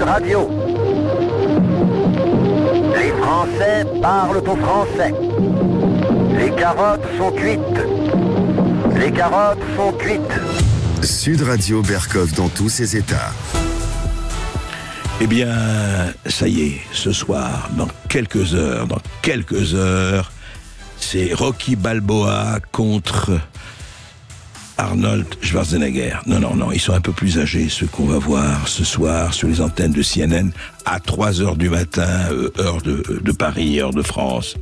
Radio. Les Français parlent au français. Les carottes sont cuites. Les carottes sont cuites. Sud Radio Berkov dans tous ses états. Eh bien, ça y est, ce soir, dans quelques heures, c'est Rocky Balboa contre Arnold Schwarzenegger. Non, ils sont un peu plus âgés, ceux qu'on va voir ce soir sur les antennes de CNN à 3h du matin, heure de Paris, heure de France.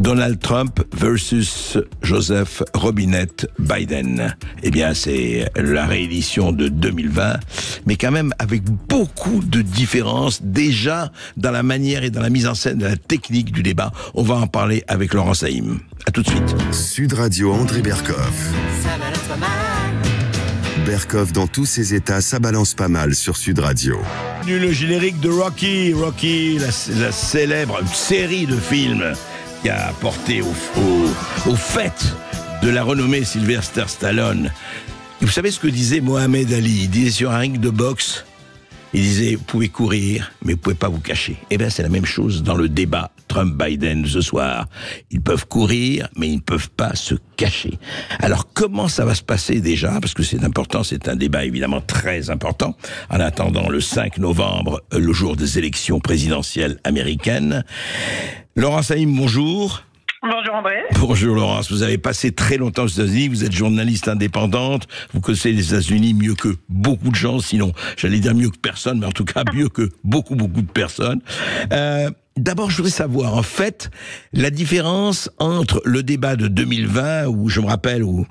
Donald Trump versus Joseph Robinette Biden. Eh bien, c'est la réédition de 2020, mais quand même avec beaucoup de différences déjà dans la manière et dans la mise en scène de la technique du débat. On va en parler avec Laurent Saïm. À tout de suite. Sud Radio André Berkov. Berkov dans tous ses états, ça balance pas mal sur Sud Radio. Le générique de Rocky, la célèbre série de films qui a apporté au fait de la renommée Sylvester Stallone. Et vous savez ce que disait Mohamed Ali? Il disait sur un ring de boxe, il disait, vous pouvez courir, mais vous pouvez pas vous cacher. Eh bien, c'est la même chose dans le débat Trump-Biden ce soir. Ils peuvent courir, mais ils ne peuvent pas se cacher. Alors, comment ça va se passer déjà? Parce que c'est important, c'est un débat évidemment très important. En attendant le 5 novembre, le jour des élections présidentielles américaines. Laurent Saïm, bonjour. Bonjour André. Bonjour Laurence, vous avez passé très longtemps aux États-Unis, vous êtes journaliste indépendante, vous connaissez les États-Unis mieux que beaucoup de gens, sinon j'allais dire mieux que personne, mais en tout cas mieux que beaucoup de personnes. D'abord, je voudrais savoir, en fait, la différence entre le débat de 2020, où je me rappelle, où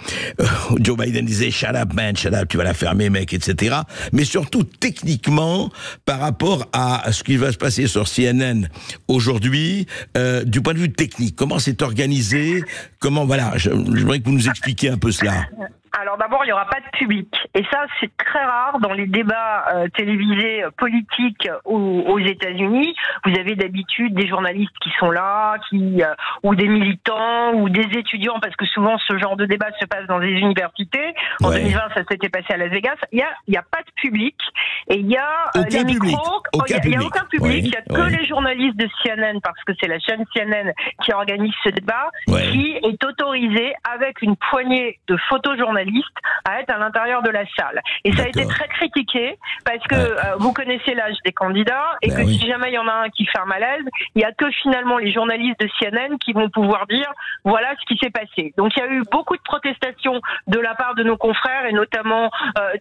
Joe Biden disait « Shut up, man, shut up, tu vas la fermer, mec », etc. Mais surtout, techniquement, par rapport à ce qui va se passer sur CNN aujourd'hui, du point de vue technique, comment c'est organisé, comment, voilà, j'aimerais que vous nous expliquiez un peu cela. Alors d'abord, il n'y aura pas de public. Et ça, c'est très rare dans les débats télévisés politiques aux États-Unis. Vous avez d'habitude des journalistes qui sont là, ou des militants, ou des étudiants, parce que souvent ce genre de débat se passe dans des universités. En 2020, ça s'était passé à Las Vegas. Il y a pas de public. Et il y a les micros. Il n'y a aucun public. Il n'y a que les journalistes de CNN, parce que c'est la chaîne CNN qui organise ce débat, qui est autorisé avec une poignée de photojournalistes à être à l'intérieur de la salle. Et ça a été très critiqué parce que vous connaissez l'âge des candidats et que si jamais il y en a un qui fait un malaise, il n'y a que finalement les journalistes de CNN qui vont pouvoir dire voilà ce qui s'est passé. Donc il y a eu beaucoup de protestations de la part de nos confrères et notamment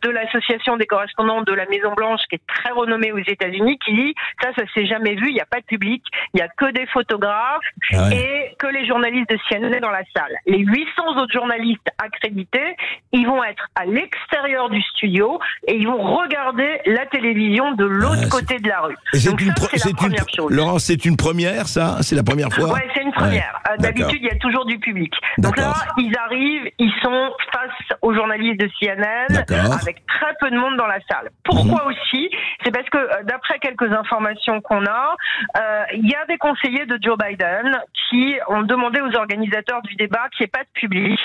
de l'association des correspondants de la Maison Blanche qui est très renommée aux États-Unis qui dit ça s'est jamais vu, il n'y a pas de public, il n'y a que des photographes et que les journalistes de CNN dans la salle. Les 800 autres journalistes accrédités, ils vont être à l'extérieur du studio et ils vont regarder la télévision de l'autre côté de la rue. Donc ça, c'est la première chose. Laurent, c'est une première, ça? C'est la première fois? Ouais, c'est une première. D'habitude, il y a toujours du public. Donc là, ils arrivent, ils sont face aux journalistes de CNN avec très peu de monde dans la salle. Pourquoi aussi? C'est parce que d'après quelques informations qu'on a, il y a des conseillers de Joe Biden qui ont demandé aux organisateurs du débat qu'il n'y ait pas de public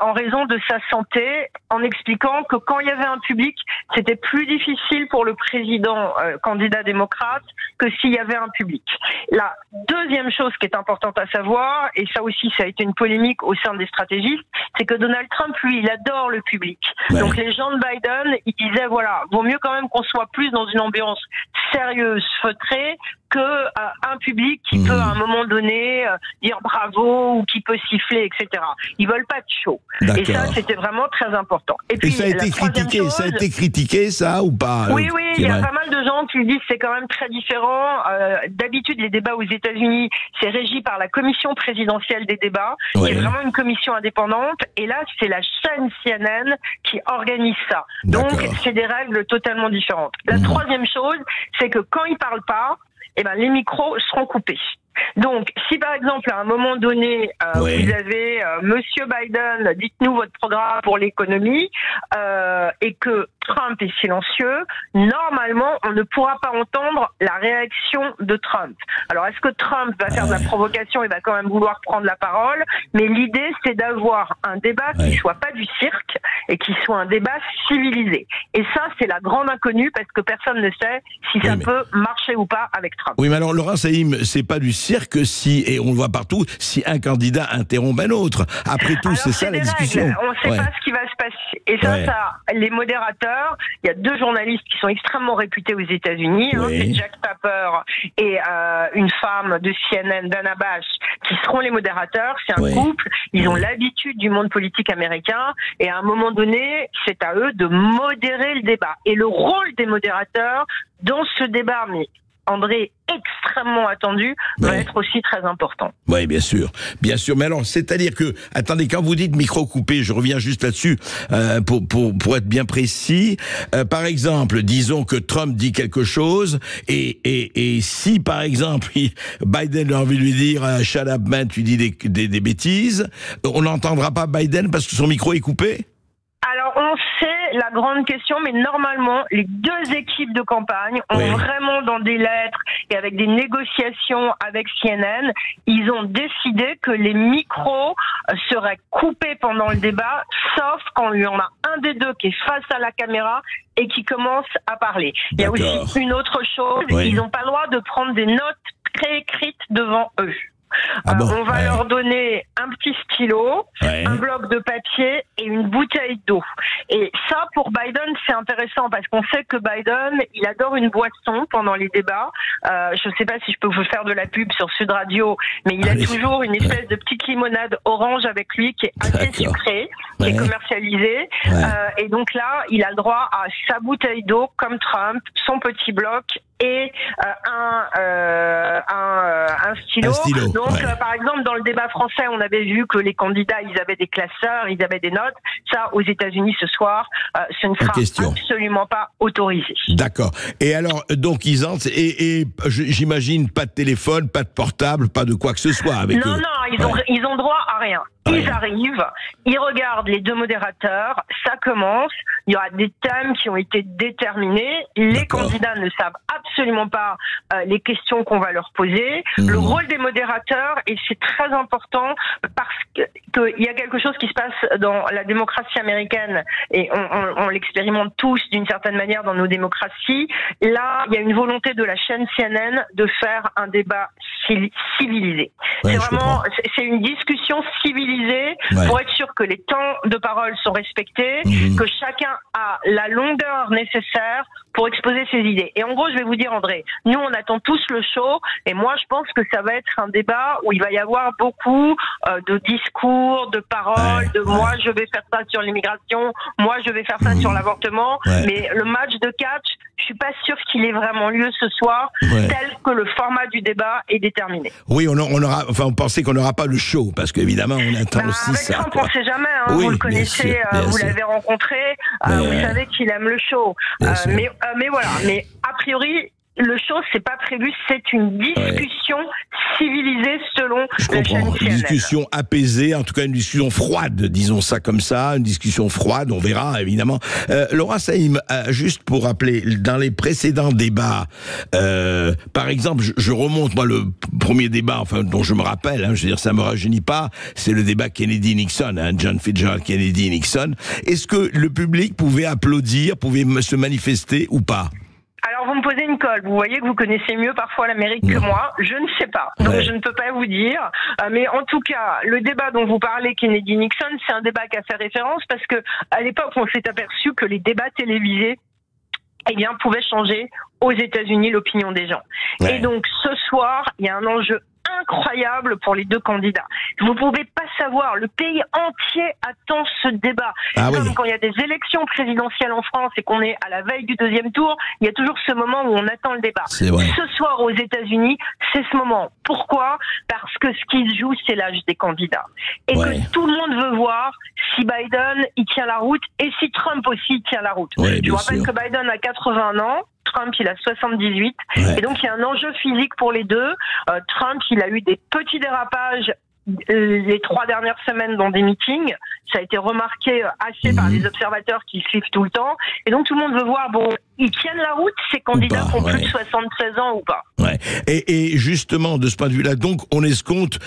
en raison de sa santé, en expliquant que quand il y avait un public, c'était plus difficile pour le président candidat démocrate que s'il y avait un public. La deuxième chose qui est importante à savoir, et ça aussi ça a été une polémique au sein des stratégistes, c'est que Donald Trump, lui, il adore le public. Donc les gens de Biden, ils disaient voilà, vaut mieux quand même qu'on soit plus dans une ambiance sérieuse, feutrée, que un public qui peut à un moment donné dire bravo ou qui peut siffler, etc. Ils veulent pas de show. Et ça, c'était vraiment très important. Et puis ça a été critiqué, ça a été critiqué, ça, ou pas? Oui, il y a pas mal de gens qui disent que c'est quand même très différent. D'habitude, les débats aux États-Unis, c'est régi par la commission présidentielle des débats, qui est vraiment une commission indépendante. Et là, c'est la chaîne CNN qui organise ça. Donc, c'est des règles totalement différentes. La troisième chose, c'est que quand ils parlent pas, eh ben, les micros seront coupés. Donc, si par exemple, à un moment donné, Oui. vous avez Monsieur Biden, dites-nous votre programme pour l'économie, et que Trump est silencieux, normalement, on ne pourra pas entendre la réaction de Trump. Alors, est-ce que Trump va faire de la provocation et va quand même vouloir prendre la parole? Mais l'idée, c'est d'avoir un débat qui soit pas du cirque et qui soit un débat civilisé. Et ça, c'est la grande inconnue parce que personne ne sait si ça peut marcher ou pas avec Trump. Oui, mais alors, Laurent Saïm, c'est pas du cirque si, et on le voit partout, si un candidat interrompt un autre. Après tout, c'est ça la discussion. Règles. On ne sait pas ce qui va se passer. Et ça, les modérateurs, il y a 2 journalistes qui sont extrêmement réputés aux États-Unis, c'est Jack Tapper et une femme de CNN, Dana Bash, qui seront les modérateurs. C'est un couple, ils ont l'habitude du monde politique américain, et à un moment donné, c'est à eux de modérer le débat. Et le rôle des modérateurs dans ce débat, mais André, extrêmement attendu, va être aussi très important. Oui, bien sûr. Bien sûr. Mais alors, c'est-à-dire que, attendez, quand vous dites micro coupé, je reviens juste là-dessus, pour être bien précis. Par exemple, disons que Trump dit quelque chose, et si, par exemple, Biden a envie de lui dire, shut up man, tu dis des bêtises, on n'entendra pas Biden parce que son micro est coupé? Alors, on sait la grande question, mais normalement, les 2 équipes de campagne ont vraiment, dans des lettres et avec des négociations avec CNN, ils ont décidé que les micros seraient coupés pendant le débat, sauf quand il y en a un des 2 qui est face à la caméra et qui commence à parler. Il y a aussi une autre chose, ils n'ont pas le droit de prendre des notes préécrites devant eux. On va leur donner un petit stylo, un bloc de papier et une bouteille d'eau. Et ça, pour Biden, c'est intéressant parce qu'on sait que Biden, il adore une boisson pendant les débats. Je ne sais pas si je peux vous faire de la pub sur Sud Radio, mais il a toujours une espèce de petite limonade orange avec lui qui est assez sucrée, qui est commercialisée. Et donc là, il a le droit à sa bouteille d'eau comme Trump, son petit bloc et un stylo. Donc, par exemple, dans le débat français, on avait vu que les candidats, ils avaient des classeurs, ils avaient des notes. Ça, aux États-Unis, ce soir, ce ne sera absolument pas autorisé. D'accord. Et alors, donc, ils entrent, et j'imagine pas de téléphone, pas de portable, pas de quoi que ce soit avec eux. Non, ils ont droit à rien. Ils arrivent, ils regardent les 2 modérateurs, ça commence, il y aura des thèmes qui ont été déterminés, les candidats ne savent absolument pas les questions qu'on va leur poser. Le rôle des modérateurs, et c'est très important parce qu'il y a quelque chose qui se passe dans la démocratie américaine, et on l'expérimente tous d'une certaine manière dans nos démocraties. Là, il y a une volonté de la chaîne CNN de faire un débat civilisé. C'est une discussion civilisée pour être sûr que les temps de parole sont respectés, que chacun a la longueur nécessaire pour exposer ses idées. Et en gros, je vais vous dire, André, nous, on attend tous le show, et moi, je pense que ça va être un débat où il va y avoir beaucoup de discours, de paroles, moi, je vais faire ça sur l'immigration, moi, je vais faire ça sur l'avortement, mais le match de catch, je suis pas sûr qu'il ait vraiment lieu ce soir, tel que le format du débat est déterminé. Oui, on pensait qu'on n'aura pas le show, parce qu'évidemment, on attend aussi avec ça. Trump, on ne sait jamais, vous le connaissez, vous l'avez rencontré, vous savez qu'il aime le show. Mais voilà, mais a priori, le show, c'est pas prévu, c'est une discussion civilisée selon la chaîne CNN. Une discussion apaisée, en tout cas une discussion froide, disons ça comme ça, une discussion froide, on verra évidemment. Laurent Saïm, juste pour rappeler, dans les précédents débats, par exemple, je remonte, moi, le premier débat, enfin, dont je me rappelle, je veux dire, ça me rajeunit pas, c'est le débat Kennedy-Nixon, John Fitzgerald Kennedy-Nixon. Est-ce que le public pouvait applaudir, pouvait se manifester ou pas? Alors, vous me posez une colle. Vous voyez que vous connaissez mieux parfois l'Amérique que moi. Je ne sais pas. Donc, je ne peux pas vous dire. Mais en tout cas, le débat dont vous parlez, Kennedy-Nixon, c'est un débat qui a fait référence parce que, à l'époque, on s'est aperçu que les débats télévisés, pouvaient changer aux États-Unis l'opinion des gens. Et donc, ce soir, il y a un enjeu incroyable pour les 2 candidats. Vous pouvez pas savoir, le pays entier attend ce débat. Comme quand il y a des élections présidentielles en France et qu'on est à la veille du 2e tour, il y a toujours ce moment où on attend le débat. Ce soir aux États-Unis, c'est ce moment. Pourquoi? Parce que ce qui se joue, c'est l'âge des candidats. Et que tout le monde veut voir si Biden, il tient la route et si Trump aussi tient la route. Je vous rappelle que Biden a 80 ans, Trump, il a 78. Ouais. Et donc, il y a un enjeu physique pour les deux. Trump, il a eu des petits dérapages les 3 dernières semaines dans des meetings. Ça a été remarqué assez par les observateurs qui suivent tout le temps. Et donc, tout le monde veut voir, bon, ils tiennent la route, ces candidats qui ont plus de 76 ans ou pas. Ouais. Et justement, de ce point de vue-là, donc, on escompte,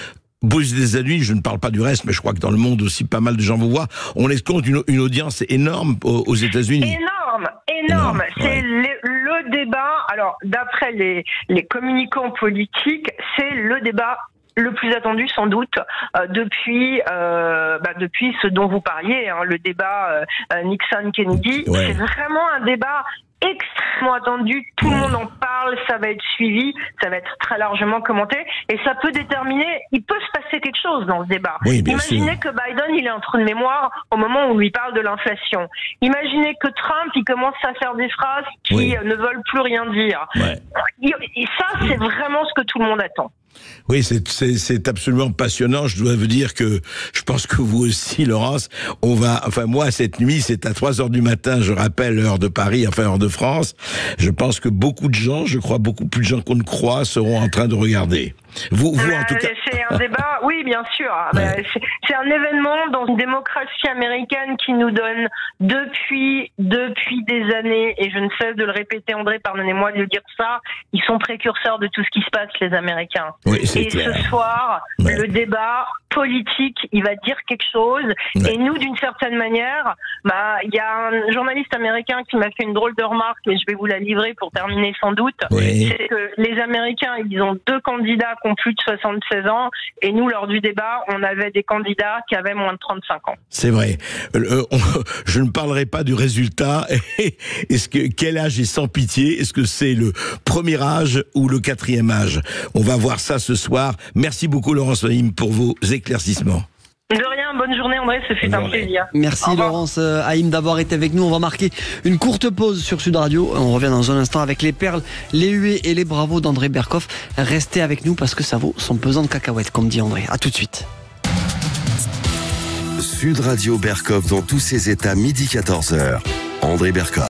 aux États-Unis, je ne parle pas du reste, mais je crois que dans le monde aussi, pas mal de gens vont voir, on escompte une audience énorme aux États-Unis. Énorme. C'est le débat, alors, d'après les communicants politiques, c'est le débat le plus attendu sans doute depuis ce dont vous parliez, hein, le débat Nixon-Kennedy. Ouais. C'est vraiment un débat extrêmement attendu, tout le monde en parle, ça va être suivi, ça va être très largement commenté, et ça peut déterminer, il peut se passer quelque chose dans ce débat. Oui, bien Imaginez sûr. que Biden, il est en trou de mémoire au moment où on lui parle de l'inflation. Imaginez que Trump, il commence à faire des phrases qui ne veulent plus rien dire. Ouais. Et ça, c'est vraiment ce que tout le monde attend. Oui, c'est absolument passionnant. Je dois vous dire que je pense que vous aussi, Laurence, moi, cette nuit, c'est à 3h du matin, je rappelle, heure de Paris, enfin, heure de France. Je pense que beaucoup de gens, je crois beaucoup plus de gens qu'on ne croit, seront en train de regarder. Vous en tout cas. C'est un débat, oui, bien sûr. Ouais. C'est un événement dans une démocratie américaine qui nous donne depuis des années, et je ne cesse de le répéter, André, pardonnez-moi de dire ça, ils sont précurseurs de tout ce qui se passe, les Américains. Oui, c'est et clair. ce soir, le débat politique, il va dire quelque chose, et nous, d'une certaine manière, il y a un journaliste américain qui m'a fait une drôle de remarque, et je vais vous la livrer pour terminer sans doute. Oui. C'est que les Américains, ils ont 2 candidats qui ont plus de 76 ans, et nous, lors du débat, on avait des candidats qui avaient moins de 35 ans. C'est vrai. Je ne parlerai pas du résultat. Quel âge est sans pitié? Est-ce que c'est le premier âge ou le 4e âge? On va voir ça ce soir. Merci beaucoup, Laurence Haïm, pour vos éclaircissements. De rien, bonne journée André, ce fut un plaisir. Merci Laurence Haïm d'avoir été avec nous. On va marquer une courte pause sur Sud Radio. On revient dans un instant avec les perles, les huées et les bravos d'André Berkoff. Restez avec nous parce que ça vaut son pesant de cacahuètes, comme dit André. À tout de suite. Sud Radio Berkoff dans tous ses états, midi 14h. André Berkoff.